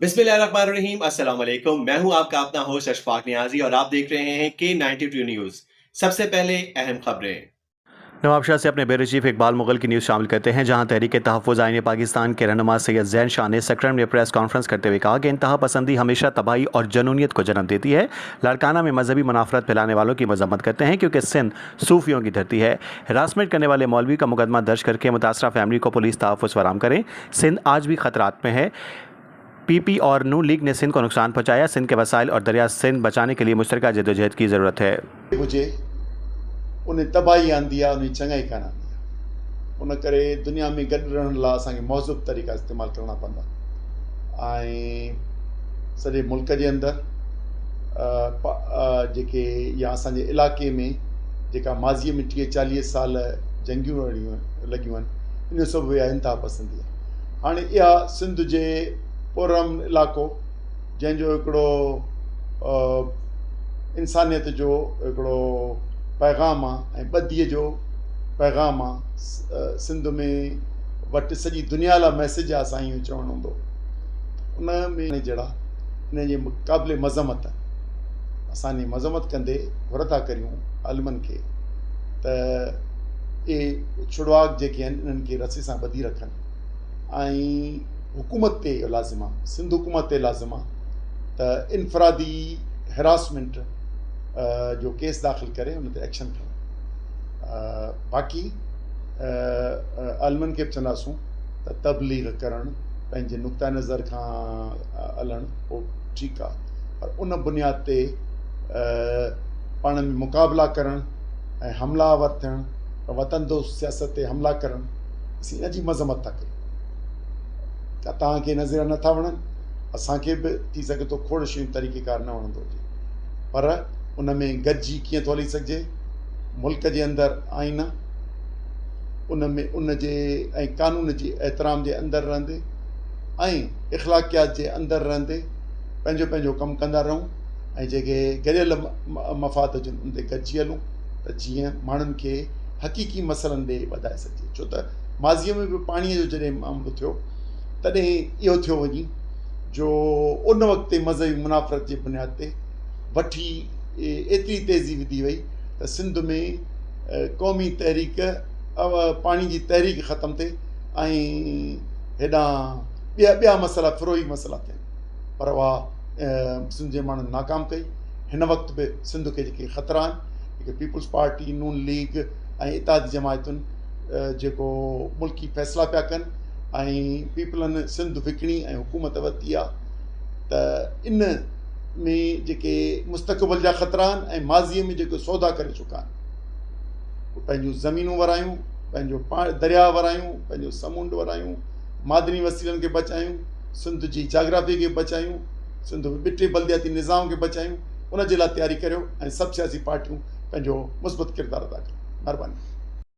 बिस्मिल्लाहिर्रहमानिर्रहीम अस्सलाम वालेकुम। मैं हूं आपका अपना होस्ट अशफाक नियाजी और आप देख रहे हैं K92 न्यूज़। सबसे पहले अहम खबरें। नवाब शाह से अपने ब्यूरो चीफ इकबाल मुगल की न्यूज़ शामिल करते हैं, जहां तहरीक तहफ़्फ़ुज़ आईन पाकिस्तान के रहनुमा सैयद ज़ैन शाह ने सकरन में प्रेस कॉन्फ्रेंस करते हुए कहा कि इंतहा पसंदी हमेशा तबाही और जनूनियत को जन्म देती है। लाड़काना में मजहबी मुनाफरत फैलाने वालों की मजम्मत करते हैं क्योंकि सिंध सूफियों की धरती है। हरासमेंट करने वाले मौलवी का मुकदमा दर्ज करके मुतासरा फैमिली को पुलिस तहफ़्फ़ुज़ फराहम करें। सिंध आज भी खतरात में है। पीपी और नून लीग ने सिंध को नुकसान पहुँचाया। सिंध के वसाइल और दरिया सिंध बचाने के लिए मुश्तरका जदोजहद की ज़रूरत है। हुजे उन तबाही आंदी आहे, उन चङाई कान आंदी आहे। उन करे दुनिया में गॾु रहण लाइ असांखे महज़ूब तरीक़ा इस्तेमालु करणा पवंदा ऐं सॼे मुल्क जे अंदरि जेके या असांजे इलाइक़े में जेका माज़ीअ में 30-40 साल जंगियूं लॻियूं आहिनि, इन सबबु इहा इंतिहा पसंदी आहे। हाणे इहा सिंध जे पुरम इलाइक़ो जंहिंजो हिकिड़ो इंसानियत जो हिकिड़ो पैगाम आहे ऐं ॿधीअ जो पैगाम आहे, सिंध में वटि सॼी दुनिया लाइ मैसेज आहे। असां इहो चवणो हूंदो उन में जहिड़ा इन जे क़ाबिल मज़मत असांजी मज़मत कंदे घुर था करियूं आलिमनि खे त इहे छुड़वाक जेके आहिनि इन्हनि खे रसे सां ॿधी रखनि ऐं हुकूमत ते लाज़िम आहे, सिंध हुकूमत ते लाज़िम आहे त इनफरादी हेरासमेंट जो केस दाख़िल करे उन ते एक्शन खणनि। बाक़ी आलिमनि खे बि चवंदासूं त तबलीग करणु, पंहिंजे नुक़्ता नज़र खां हलणु उहो ठीकु आहे, पर उन बुनियाद ते पाण में मुक़ाबिला करणु ऐं हमलावर थियणु, वतन दोस्त सियासत ते हमला करणु, असीं इन जी मज़मत था कयूं। तव्हांखे नज़र नथा वणनि, असांखे बि थी सघे थो खोड़ शयूं तरीक़ेकार न वणंदो हुजे, पर उन में गॾिजी कीअं थो हली सघिजे। मुल्क जे अंदरि आइन उन में उन जे ऐं कानून जी एतिराम जे अंदरि रहंदे ऐं इख़लाक़ियात जे अंदरि रहंदे पंहिंजो पंहिंजो कमु कंदा रहूं ऐं जेके गॾियल मफ़ाद हुजनि उन ते गॾिजी हलूं त जीअं माण्हुनि खे हक़ीक़ी मसइलनि ॾे वधाए सघिजे। छो त माज़ीअ में बि पाणीअ जो जॾहिं मामिलो थियो तॾहिं इहो थियो वञी जो उन वक़्तु मज़हबी मुनाफ़रत जे बुनियाद ते वठी एतिरी तेज़ी विधी वई त सिंध में क़ौमी तहरीक पाणी जी तहरीक ख़तमु थिए ऐं हेॾां ॿिया मसइला फ़िरोई मसइला थियनि, पर उहा सिंध जे माण्हुनि नाकाम कई। हिन वक़्तु बि सिंध खे जेके ख़तरा आहिनि, जेके पीपुल्स पार्टी, नून लीग ऐं इत्तेहादी जमायतुनि जेको मुल्की फ़ैसिला पिया कनि ऐं पीपलनि सिंध विकिणी ऐं हुकूमत वरिती आहे, त इन में जेके मुस्तक़बिल जा ख़तरा आहिनि ऐं माज़ीअ में जेके सौदा करे चुका आहिनि, पंहिंजूं ज़मीनूं वरायूं, पंहिंजो दरिया वरायूं, पंहिंजो समुंड वरायूं, मादनी वसीलनि खे बचायूं, सिंध जी जाग्राफी खे बचायूं, सिंध में ॿिटे बल्दियाती निज़ाम खे बचायूं, उन जे लाइ तयारी करियो ऐं सभु सियासी पार्टियूं पंहिंजो मुस्बत किरदारु अदा कनि। महिरबानी।